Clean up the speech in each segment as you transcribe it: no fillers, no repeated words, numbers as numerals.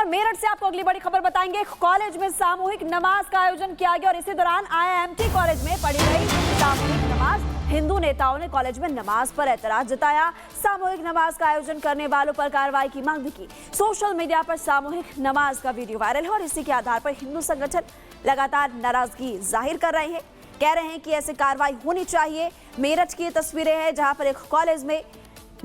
मेरठ से आपको अगली बड़ी खबर बताएंगे। कॉलेज में सामूहिक नमाज का आयोजन किया गया और इसी दौरान IIMT कॉलेज में पढ़ी गई सामूहिक नमाज। हिंदू नेताओं ने कॉलेज में नमाज पर एतराज जताया। सामूहिक नमाज का आयोजन करने वालों पर कार्रवाई की मांग भी की। सोशल मीडिया पर सामूहिक नमाज का वीडियो वायरल है और इसी के आधार पर हिंदू संगठन लगातार नाराजगी जाहिर कर रहे हैं। कह रहे हैं कि ऐसी कार्रवाई होनी चाहिए। मेरठ की तस्वीरें हैं जहां पर एक कॉलेज में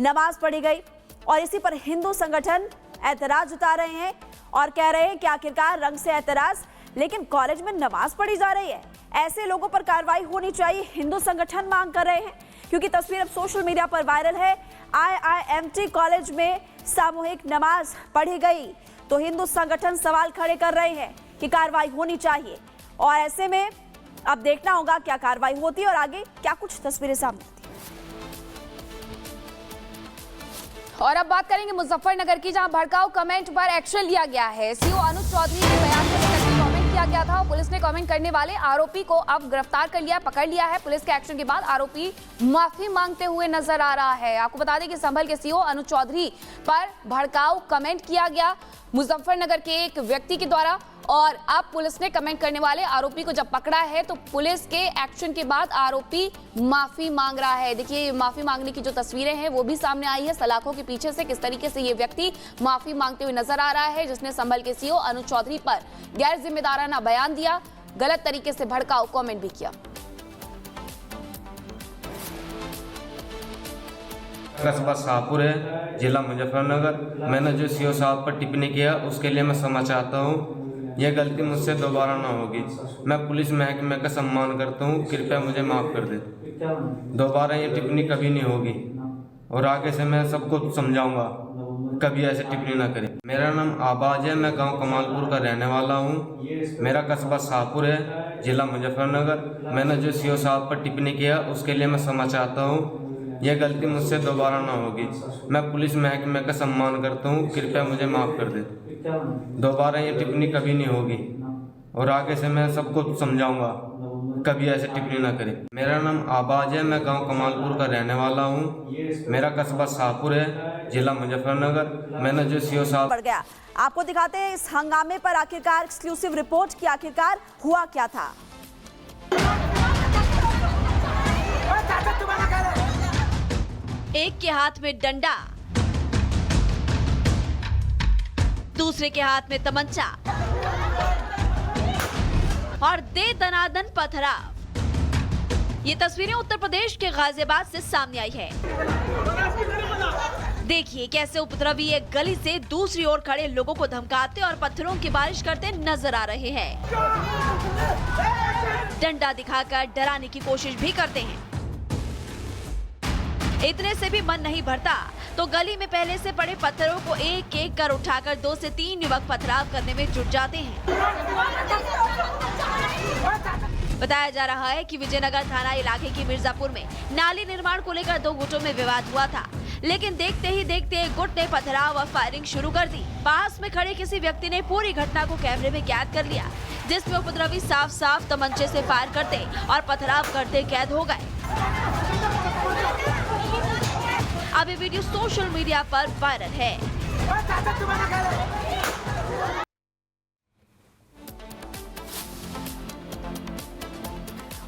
नमाज पढ़ी गई और इसी पर हिंदू संगठन एतराज जता रहे हैं और कह रहे हैं कि आखिरकार रंग से एतराज, लेकिन कॉलेज में नमाज पढ़ी जा रही है। ऐसे लोगों पर कार्रवाई होनी चाहिए, हिंदू संगठन मांग कर रहे हैं, क्योंकि तस्वीर अब सोशल मीडिया पर वायरल है। IIMT कॉलेज में सामूहिक नमाज पढ़ी गई तो हिंदू संगठन सवाल खड़े कर रहे हैं कि कार्रवाई होनी चाहिए और ऐसे में अब देखना होगा क्या कार्रवाई होती है और आगे क्या कुछ तस्वीरें सामने आती है। और अब बात करेंगे मुजफ्फरनगर की, जहां भड़काऊ कमेंट पर एक्शन लिया गया है। सीओ अनुज चौधरी के बयान को लेकर कमेंट किया गया था और पुलिस ने कमेंट करने वाले आरोपी को अब गिरफ्तार कर लिया, पकड़ लिया है। पुलिस के एक्शन के बाद आरोपी माफी मांगते हुए नजर आ रहा है। आपको बता दें कि संभल के सीओ अनुज चौधरी पर भड़काऊ कमेंट किया गया मुजफ्फरनगर के एक व्यक्ति के द्वारा और अब पुलिस ने कमेंट करने वाले आरोपी को जब पकड़ा है तो पुलिस के एक्शन के बाद आरोपी माफी मांग रहा है। देखिए, माफी मांगने की जो तस्वीरें हैं वो भी सामने आई है। सलाखों के पीछे से किस तरीके से ये व्यक्ति माफी मांगते हुए नजर आ रहा है, जिसने संभल के सीओ अनुज चौधरी पर गैर जिम्मेदाराना बयान दिया, गलत तरीके से भड़काऊ कमेंट भी किया। कस्बा शाहपुर है, जिला मुजफ्फरनगर। मैंने जो सीओ साहब पर टिप्पणी किया उसके लिए मैं क्षमा चाहता हूँ। यह गलती मुझसे दोबारा ना होगी। मैं पुलिस महकमे का सम्मान करता हूँ, कृपया मुझे माफ़ कर दे। दोबारा ये टिप्पणी कभी नहीं होगी और आगे से मैं सबको समझाऊंगा कभी ऐसे टिप्पणी ना करें। मेरा नाम आबाज है, मैं गांव कमालपुर का रहने वाला हूँ। मेरा कस्बा शाहपुर है, जिला मुजफ्फरनगर। मैंने जो सीओ साहब पर टिप्पणी किया उसके लिए मैं क्षमा चाहता हूँ। यह गलती मुझसे दोबारा ना होगी। मैं पुलिस महकमे का सम्मान करता हूँ, कृपया मुझे माफ़ कर दे। दोबारा ये टिप्पणी कभी नहीं होगी और आगे से मैं सबको समझाऊंगा कभी ऐसे टिप्पणी ना करें। मेरा नाम आबाज है, मैं गांव कमालपुर का रहने वाला हूँ। मेरा कस्बा शाहपुर है, जिला मुजफ्फरनगर। मैंने जो सीओ साहब पड़ गया। आपको दिखाते हैं इस हंगामे पर आखिरकार एक्सक्लूसिव रिपोर्ट की आखिरकार हुआ क्या था। एक के हाथ में डंडा, दूसरे के हाथ में तमंचा और दे दनादन पथराव। ये तस्वीरें उत्तर प्रदेश के गाजियाबाद से सामने आई है। देखिए कैसे उपद्रवी एक गली से दूसरी ओर खड़े लोगों को धमकाते और पत्थरों की बारिश करते नजर आ रहे हैं। डंडा दिखाकर डराने की कोशिश भी करते हैं। इतने से भी मन नहीं भरता तो गली में पहले से पड़े पत्थरों को एक एक कर उठाकर 2 से 3 युवक पथराव करने में जुट जाते हैं। बताया जा रहा है कि विजयनगर थाना इलाके की मिर्जापुर में नाली निर्माण को लेकर 2 गुटों में विवाद हुआ था, लेकिन देखते ही देखते एक गुट ने पथराव और फायरिंग शुरू कर दी। पास में खड़े किसी व्यक्ति ने पूरी घटना को कैमरे में कैद कर लिया, जिसमें उपद्रवी साफ साफ तमंचे से फायर करते और पथराव करते कैद हो गए। अब ये वीडियो सोशल मीडिया पर वायरल है।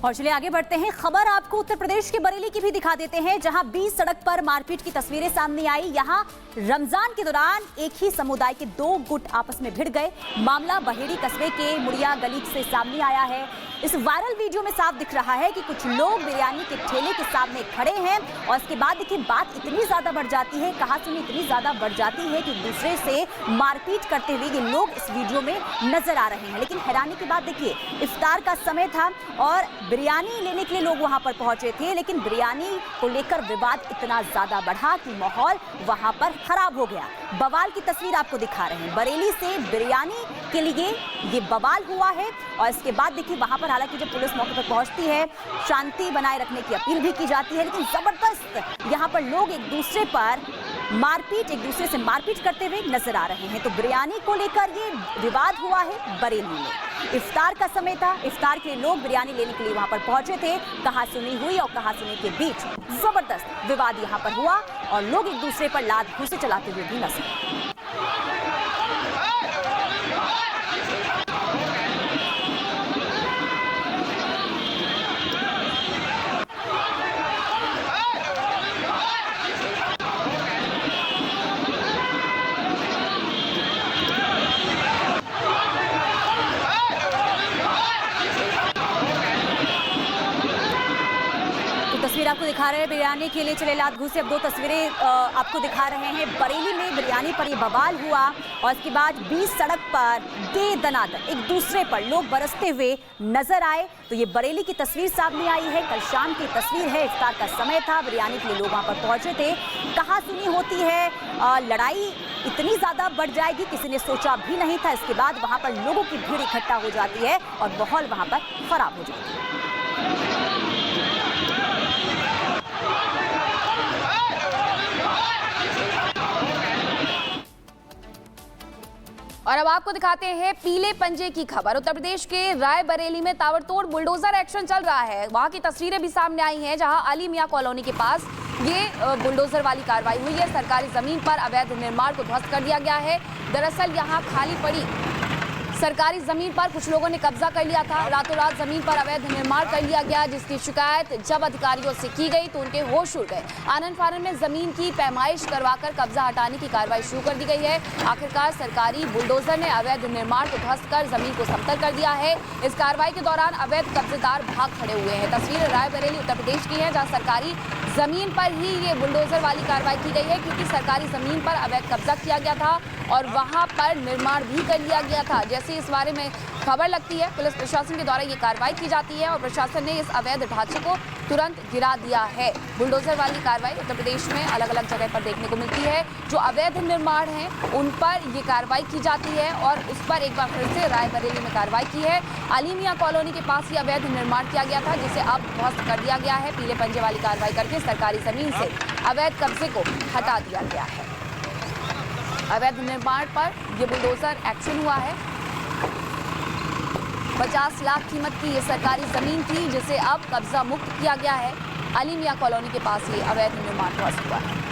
और चलिए आगे बढ़ते हैं। खबर आपको उत्तर प्रदेश के बरेली की भी दिखा देते हैं, जहां 20 सड़क पर मारपीट की तस्वीरें सामने आई। यहां रमजान के दौरान एक ही समुदाय के 2 गुट आपस में भिड़ गए। मामला बहेड़ी कस्बे के मुड़िया गली से सामने आया है। इस वायरल वीडियो में साफ दिख रहा है कि कुछ लोग बिरयानी के ठेले के सामने खड़े हैं और इसके बाद देखिए बात इतनी ज्यादा बढ़ जाती है, कहासुनी इतनी ज्यादा बढ़ जाती है कि दूसरे से मारपीट करते हुए ये लोग इस वीडियो में नजर आ रहे हैं। लेकिन हैरानी की बात देखिए, इफ्तार का समय था और बिरयानी लेने के लिए लोग वहां पर पहुंचे थे, लेकिन बिरयानी को लेकर विवाद इतना ज्यादा बढ़ा कि माहौल वहां पर खराब हो गया। बवाल की तस्वीर आपको दिखा रहे हैं। बरेली से बिरयानी के लिए ये बवाल हुआ है और इसके बाद देखिए वहां पर हालांकि जब पुलिस मौके पर पहुंचती है, शांति बनाए रखने की अपील भी की जाती है, लेकिन जबरदस्त यहाँ पर लोग एक दूसरे से मारपीट करते हुए नजर आ रहे हैं। तो बिरयानी को लेकर ये विवाद हुआ है बरेली में। इफ्तार का समय था, इफ्तार के लिए लोग बिरयानी लेने के लिए वहां पर पहुंचे थे। कहासुनी हुई और कहासुनी के बीच जबरदस्त विवाद यहाँ पर हुआ और लोग एक दूसरे पर लात घूंसे चलाते हुए भी नजर आए। दिखा रहे हैं बिरयानी के लिए चले लात घूसे। अब दो तस्वीरें आपको दिखा रहे हैं। बरेली में बिरयानी पर ये बवाल हुआ और इसके बाद 20 सड़क पर दे दनादन एक दूसरे पर लोग बरसते हुए नजर आए। तो ये बरेली की तस्वीर सामने आई है। कल शाम की तस्वीर है। इफ्तार का समय था, बिरयानी के लिए लोग वहां पर पहुंचे थे। कहा सुनी होती है लड़ाई इतनी ज्यादा बढ़ जाएगी, किसी ने सोचा भी नहीं था। इसके बाद वहां पर लोगों की भीड़ इकट्ठा हो जाती है और माहौल वहां पर खराब हो जाता है। और अब आपको दिखाते हैं पीले पंजे की खबर। उत्तर प्रदेश के रायबरेली में ताबड़तोड़ बुलडोजर एक्शन चल रहा है। वहां की तस्वीरें भी सामने आई हैं, जहां अली मियां कॉलोनी के पास ये बुलडोजर वाली कार्रवाई हुई है। सरकारी जमीन पर अवैध निर्माण को ध्वस्त कर दिया गया है। दरअसल यहां खाली पड़ी सरकारी जमीन पर कुछ लोगों ने कब्जा कर लिया था। रातों रात जमीन पर अवैध निर्माण कर लिया गया, जिसकी शिकायत जब अधिकारियों से की गई तो उनके होश उड़ गए। आनन फानन में जमीन की पैमाइश करवाकर कब्जा हटाने की कार्रवाई शुरू कर दी गई है। आखिरकार सरकारी बुलडोजर ने अवैध निर्माण को ध्वस्त कर जमीन को समतल कर दिया है। इस कार्रवाई के दौरान अवैध कब्जेदार भाग खड़े हुए हैं। तस्वीर रायबरेली उत्तर प्रदेश की है, जहाँ सरकारी जमीन पर ही ये बुलडोजर वाली कार्रवाई की गई है, क्योंकि सरकारी जमीन पर अवैध कब्जा किया गया था और वहां पर निर्माण भी कर लिया गया था। जैसे इस बारे में खबर लगती है, पुलिस प्रशासन के द्वारा ये कार्रवाई की जाती है और प्रशासन ने इस अवैध ढांचे को तुरंत गिरा दिया है। बुलडोजर वाली कार्रवाई उत्तर प्रदेश में अलग अलग जगह पर देखने को मिलती है। जो अवैध निर्माण है उन पर ये कार्रवाई की जाती है और उस पर एक बार फिर से रायबरेली में कार्रवाई की है। अली मियां कॉलोनी के पास ये अवैध निर्माण किया गया था, जिसे अब ध्वस्त कर दिया गया है। पीले पंजे वाली कार्रवाई करके सरकारी जमीन से अवैध कब्जे को हटा दिया गया है। अवैध निर्माण पर ये बुलडोजर एक्शन हुआ है। 50 लाख कीमत की ये सरकारी जमीन थी, जिसे अब कब्जा मुक्त किया गया है। अली मियां कॉलोनी के पास ये अवैध निर्माण ध्वस्त हुआ है।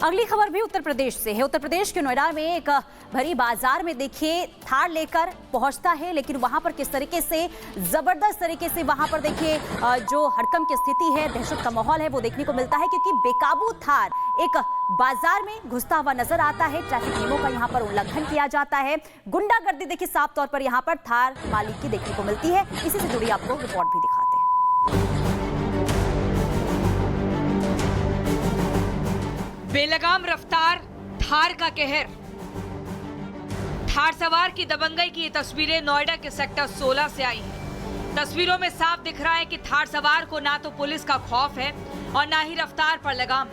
अगली खबर भी उत्तर प्रदेश से है। उत्तर प्रदेश के नोएडा में एक भरी बाजार में देखिए थार लेकर पहुंचता है, लेकिन वहां पर किस तरीके से जबरदस्त तरीके से वहां पर देखिए जो हड़कंप की स्थिति है, दहशत का माहौल है, वो देखने को मिलता है, क्योंकि बेकाबू थार एक बाजार में घुसता हुआ नजर आता है। ट्रैफिक नियमों का यहाँ पर उल्लंघन किया जाता है। गुंडागर्दी देखिए साफ तौर पर यहाँ पर थार मालिक की देखने को मिलती है। इसी से जुड़ी आपको रिपोर्ट भी दिखाते हैं। बेलगाम रफ्तार, थार का कहर। थार सवार की दबंगई की ये तस्वीरें नोएडा के सेक्टर 16 से आई हैं। तस्वीरों में साफ दिख रहा है कि थार सवार को ना तो पुलिस का खौफ है और ना ही रफ्तार पर लगाम।